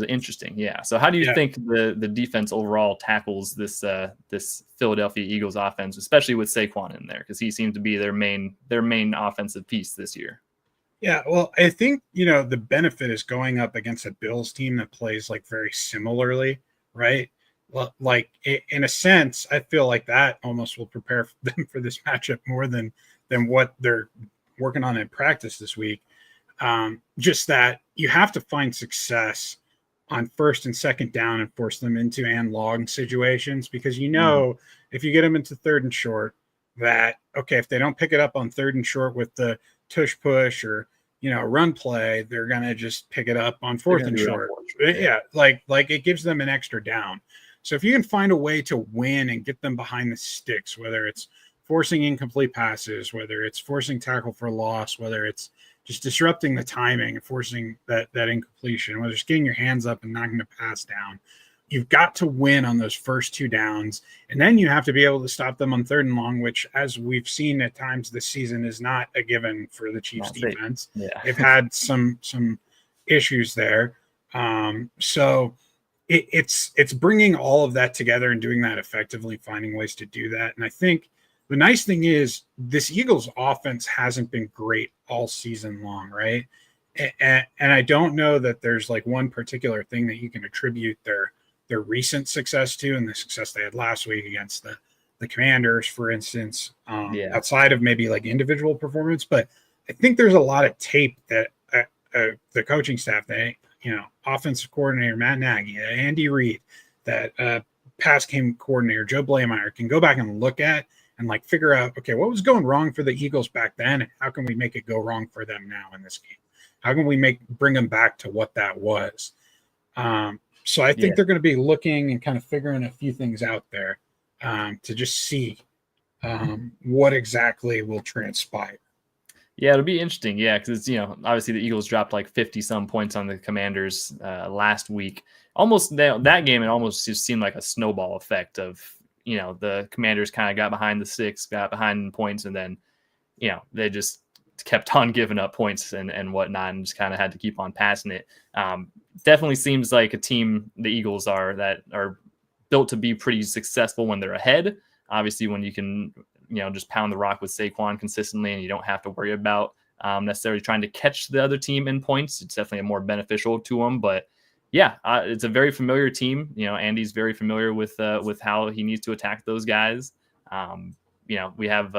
interesting. Yeah. So how do you think the defense overall tackles this Philadelphia Eagles offense, especially with Saquon in there? Because he seems to be their main offensive piece this year. Yeah, well, I think, the benefit is going up against a Bills team that plays like very similarly, right? Well, like in a sense, I feel like that almost will prepare them for this matchup more than what they're working on in practice this week. Just that you have to find success on first and second down and force them into and long situations, because if you get them into third and short, that if they don't pick it up on third and short with the tush push or run play, they're gonna just pick it up on fourth and short. Like it gives them an extra down. So if you can find a way to win and get them behind the sticks, whether it's forcing incomplete passes, whether it's forcing tackle for loss, whether it's just disrupting the timing and forcing that incompletion, whether it's getting your hands up and knocking the pass down, you've got to win on those first two downs. And then you have to be able to stop them on third and long, which, as we've seen at times this season, is not a given for the Chiefs defense. They've had some issues there. So it's bringing all of that together and doing that effectively, finding ways to do that. And I think the nice thing is this Eagles offense hasn't been great all season long, right? And I don't know that there's like one particular thing that you can attribute their recent success to, and the success they had last week against the Commanders, for instance, outside of maybe like individual performance. But I think there's a lot of tape that the coaching staff, that offensive coordinator Matt Nagy, Andy Reid, that pass game coordinator Joe Blameyer can go back and look at and like figure out, okay, what was going wrong for the Eagles back then, and how can we make it go wrong for them now in this game? How can we bring them back to what that was? So I think they're going to be looking and kind of figuring a few things out there to just see what exactly will transpire. Yeah, it'll be interesting. Yeah, because obviously the Eagles dropped like 50-some points on the Commanders last week. Almost that game, it almost just seemed like a snowball effect of the Commanders kind of got behind the sticks, got behind points, and then they just kept on giving up points and whatnot, and just kind of had to keep on passing it. Definitely seems like a team, the Eagles that are built to be pretty successful when they're ahead. Obviously, when you can just pound the rock with Saquon consistently and you don't have to worry about necessarily trying to catch the other team in points, it's definitely more beneficial to them. But yeah, it's a very familiar team. Andy's very familiar with how he needs to attack those guys. We have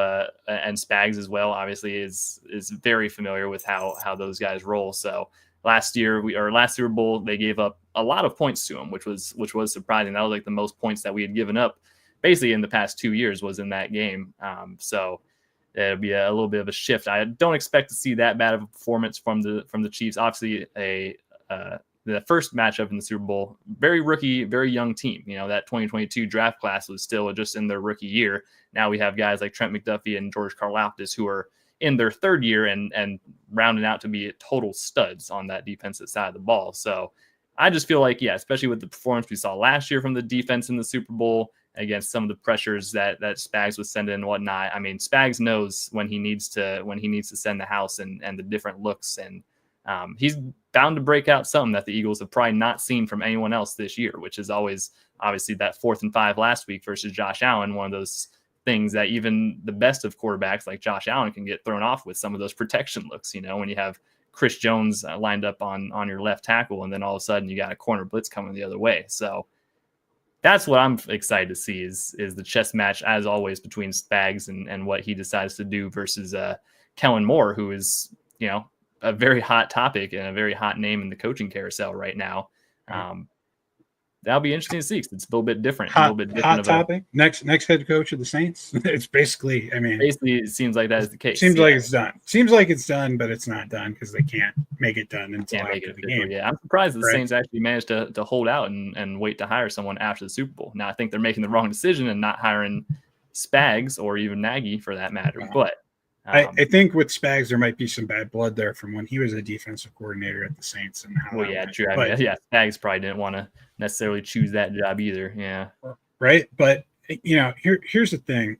and Spags as well, obviously is very familiar with how those guys roll. So last Super Bowl, they gave up a lot of points to him, which was surprising. That was like the most points that we had given up basically in the past 2 years was in that game. So it'll be a little bit of a shift. I don't expect to see that bad of a performance from the Chiefs. Obviously, the first matchup in the Super Bowl, very rookie, very young team. That 2022 draft class was still just in their rookie year. Now we have guys like Trent McDuffie and George Karlaftis who are in their third year and rounding out to be total studs on that defensive side of the ball. So I just feel like, especially with the performance we saw last year from the defense in the Super Bowl against some of the pressures that Spags was sending and whatnot. I mean, Spags knows when he needs to send the house and the different looks, and he's bound to break out something that the Eagles have probably not seen from anyone else this year, which is always obviously that 4th and 5 last week versus Josh Allen. One of those things that even the best of quarterbacks like Josh Allen can get thrown off with some of those protection looks, when you have Chris Jones lined up on your left tackle, and then all of a sudden you got a corner blitz coming the other way. So that's what I'm excited to see is the chess match, as always, between Spags and what he decides to do versus Kellen Moore, who is, a very hot topic and a very hot name in the coaching carousel right now. That'll be interesting to see because it's a little bit different. Hot topic. Next head coach of the Saints. It's basically, it seems like that is the case. Seems like it's done. Seems like it's done, but it's not done because they can't make it done until after the game. Yeah, I'm surprised the Saints actually managed to hold out and wait to hire someone after the Super Bowl. Now I think they're making the wrong decision and not hiring Spags or even Nagy for that matter. But I think with Spags there might be some bad blood there from when he was a defensive coordinator at the Saints and how. Well, yeah, true. Spags probably didn't want to necessarily choose that job either. Yeah, right. But here's the thing.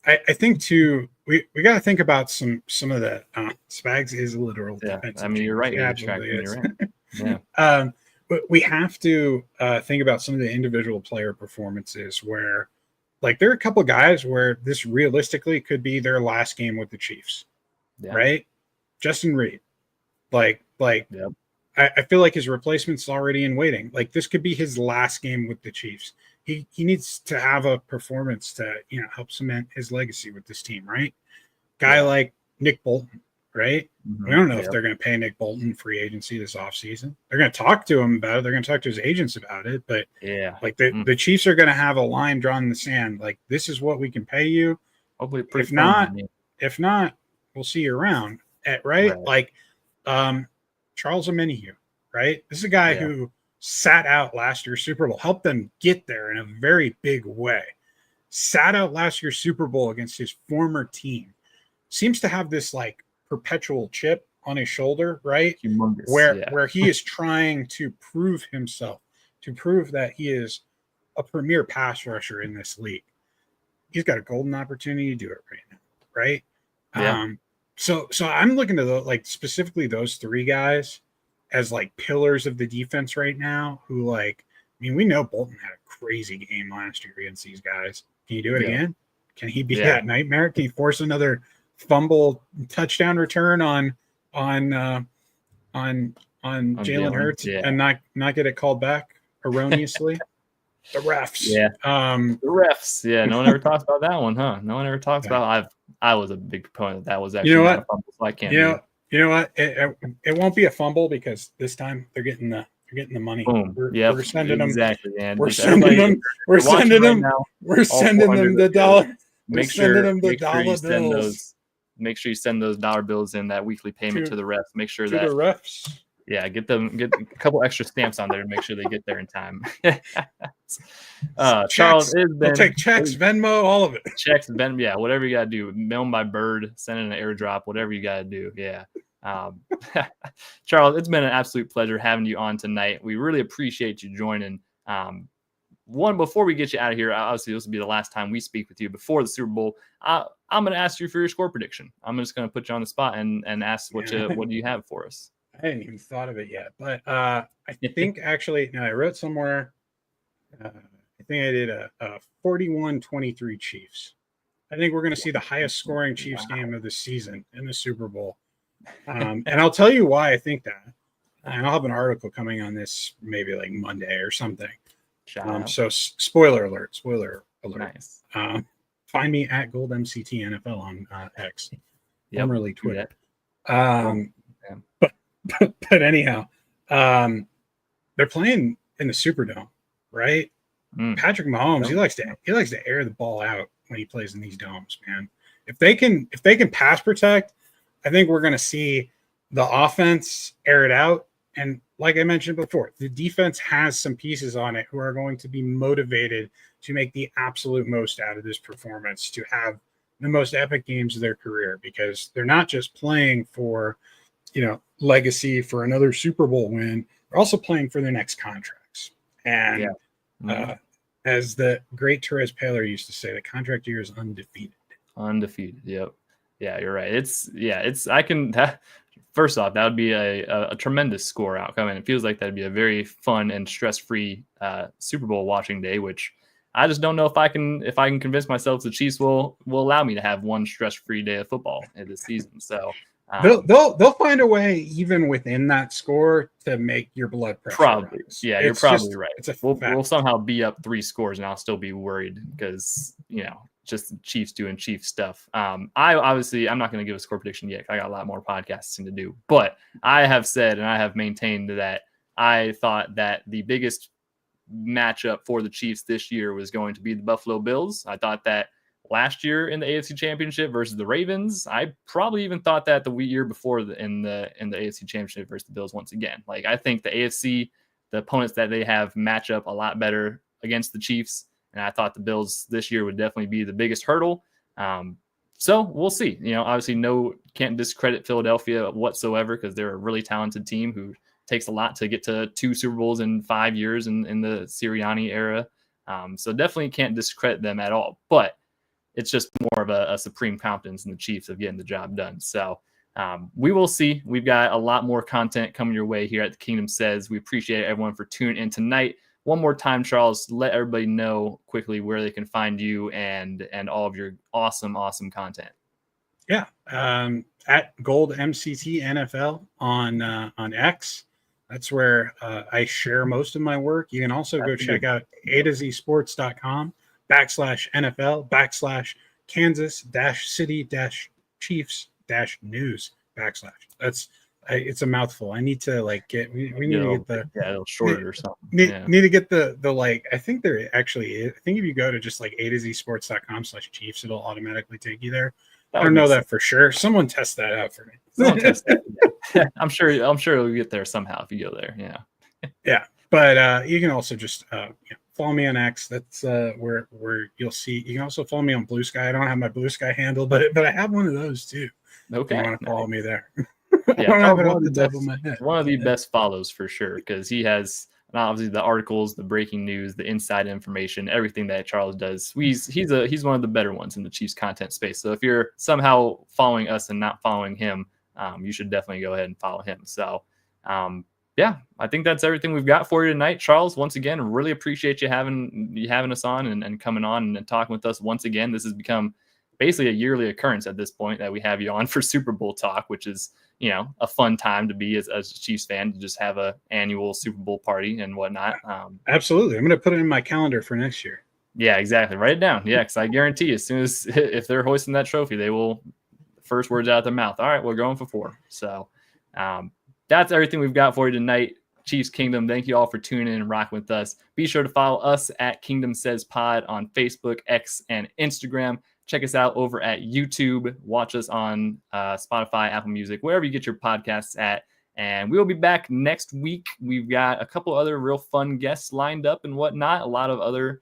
I think too. We got to think about some of the Spags is a literal defensive. I mean, you're right. You're right. Yeah. But we have to think about some of the individual player performances where. Like there are a couple of guys where this realistically could be their last game with the Chiefs, right? Justin Reed, I feel like his replacement's already in waiting. Like this could be his last game with the Chiefs. He needs to have a performance to help cement his legacy with this team, right? Guy like Nick Bolton, right? Mm-hmm. We don't know if they're going to pay Nick Bolton free agency this offseason. They're going to talk to him about it. They're going to talk to his agents about it. But the Chiefs are going to have a line drawn in the sand. Like, this is what we can pay you. Hopefully, if not, we'll see you around. Right? Like Charles Omenihu, right? This is a guy who sat out last year's Super Bowl, helped them get there in a very big way. Sat out last year's Super Bowl against his former team. Seems to have this like perpetual chip on his shoulder, right? Humongous, where he is trying to prove himself, to prove that he is a premier pass rusher in this league. He's got a golden opportunity to do it right now, right? Yeah. So I'm looking to specifically those three guys as like pillars of the defense right now. Who we know Bolton had a crazy game last year against these guys. Can you do it again? Can he be that nightmare? Can he force another fumble touchdown return on Jalen Hurts and not get it called back erroneously? The refs. The refs. Yeah, no one ever talks about that one, huh? No one ever talks about. I was a big proponent that was You actually know not a what? fumble, so I can't. You know what? It won't be a fumble because this time they're getting the money. Boom. We're sending them. Exactly, man. We're Just sending everybody, them. if We're you're watching sending right them. now, We're all sending 400 them the of you, dollar. We're Make sending sure, them the make sure dollar you send bills those. Make sure you send those dollar bills in that weekly payment to the refs. Make sure to the that refs. yeah, get a couple extra stamps on there to make sure they get there in time. Charles, We'll take checks, Venmo, all of it. Checks, Venmo, yeah, whatever you gotta do. Mail them by bird, send in an airdrop, whatever you gotta do. Yeah. Charles, it's been an absolute pleasure having you on tonight. We really appreciate you joining. One, before we get you out of here, obviously this will be the last time we speak with you before the Super Bowl. I'm going to ask you for your score prediction. I'm just going to put you on the spot and ask what do you have for us? I hadn't even thought of it yet, but I think actually, now I wrote somewhere, I think I did a 41-23 Chiefs. I think we're going to see the highest scoring Chiefs game of the season in the Super Bowl. And I'll tell you why I think that. And I'll have an article coming on this maybe like Monday or something. So spoiler alert. Nice. Find me at GoldMCT NFL on X, formerly Twitter. But anyhow, they're playing in the Superdome, right? Patrick Mahomes, he likes to air the ball out when he plays in these domes, man. If they can pass protect, I think we're going to see the offense air it out. And like I mentioned before, the defense has some pieces on it who are going to be motivated to make the absolute most out of this performance, to have the most epic games of their career, because they're not just playing for, legacy for another Super Bowl win. They're also playing for their next contracts. And as the great Therese Paylor used to say, the contract year is undefeated. Undefeated. Yep. Yeah, you're right. First off, that would be a tremendous score outcome, and it feels like that'd be a very fun and stress-free Super Bowl watching day, which I just don't know if I can convince myself the Chiefs will allow me to have one stress-free day of football in this season. So they'll find a way even within that score to make your blood pressure probably rise. Yeah, you're probably right. We'll somehow be up 3 scores and I'll still be worried because just Chiefs doing Chiefs stuff. I'm not going to give a score prediction yet. I got a lot more podcasting to do, but I have said and I have maintained that I thought that the biggest matchup for the Chiefs this year was going to be the Buffalo Bills. I thought that last year in the AFC Championship versus the Ravens. I probably even thought that the year before in the AFC Championship versus the Bills once again. Like, I think the AFC, the opponents that they have match up a lot better against the Chiefs. And I thought the Bills this year would definitely be the biggest hurdle. So we'll see. Obviously can't discredit Philadelphia whatsoever because they're a really talented team who takes a lot to get to 2 Super Bowls in 5 years in the Sirianni era. So definitely can't discredit them at all. But it's just more of a supreme confidence in the Chiefs of getting the job done. So we will see. We've got a lot more content coming your way here at The Kingdom Says. We appreciate everyone for tuning in tonight. One more time, Charles, let everybody know quickly where they can find you and all of your awesome content. Yeah. At Gold MCT NFL on X. That's where I share most of my work. You can also go check out AtoZ Sports.com/NFL/ Kansas-City-Chiefs-News / That's it's a mouthful. I need to get we need to get the a little shorter or something. Need to get the I think there actually is. I think if you go to just AtoZSports.com/Chiefs, it'll automatically take you there. I don't know that for sure. Someone test that out for me. Test that. Yeah. I'm sure you'll get there somehow if you go there. Yeah. Yeah. But you can also just follow me on X. That's where you'll see. You can also follow me on Blue Sky. I don't have my Blue Sky handle, but I have one of those too. Okay. You want to follow me there? Yeah, I don't have it off the top of my head. One of the best follows for sure, because he has obviously the articles, the breaking news, the inside information, everything that Charles does. He's one of the better ones in the Chiefs content space. So if you're somehow following us and not following him, you should definitely go ahead and follow him. So yeah, I think that's everything we've got for you tonight. Charles, once again, really appreciate you having us on and coming on and talking with us once again. This has become basically a yearly occurrence at this point that we have you on for Super Bowl talk, which is, a fun time to be as a Chiefs fan, to just have a annual Super Bowl party and whatnot. Absolutely. I'm going to put it in my calendar for next year. Yeah, exactly. Write it down. Yeah, because I guarantee as soon as if they're hoisting that trophy, they will first words out of their mouth. All right, we're going for 4. So that's everything we've got for you tonight. Chiefs Kingdom, thank you all for tuning in and rocking with us. Be sure to follow us at Kingdom Says Pod on Facebook, X, and Instagram. Check us out over at YouTube. Watch us on Spotify, Apple Music, wherever you get your podcasts at. And we'll be back next week. We've got a couple other real fun guests lined up and whatnot. A lot of other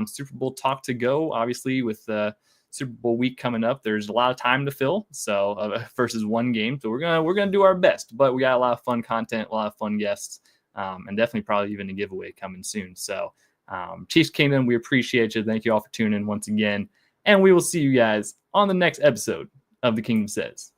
Super Bowl talk to go. Obviously, with the Super Bowl week coming up, there's a lot of time to fill. So versus one game, so we're gonna do our best. But we got a lot of fun content, a lot of fun guests, and definitely probably even a giveaway coming soon. So Chiefs Kingdom, we appreciate you. Thank you all for tuning in once again, and we will see you guys on the next episode of The Kingdom Says.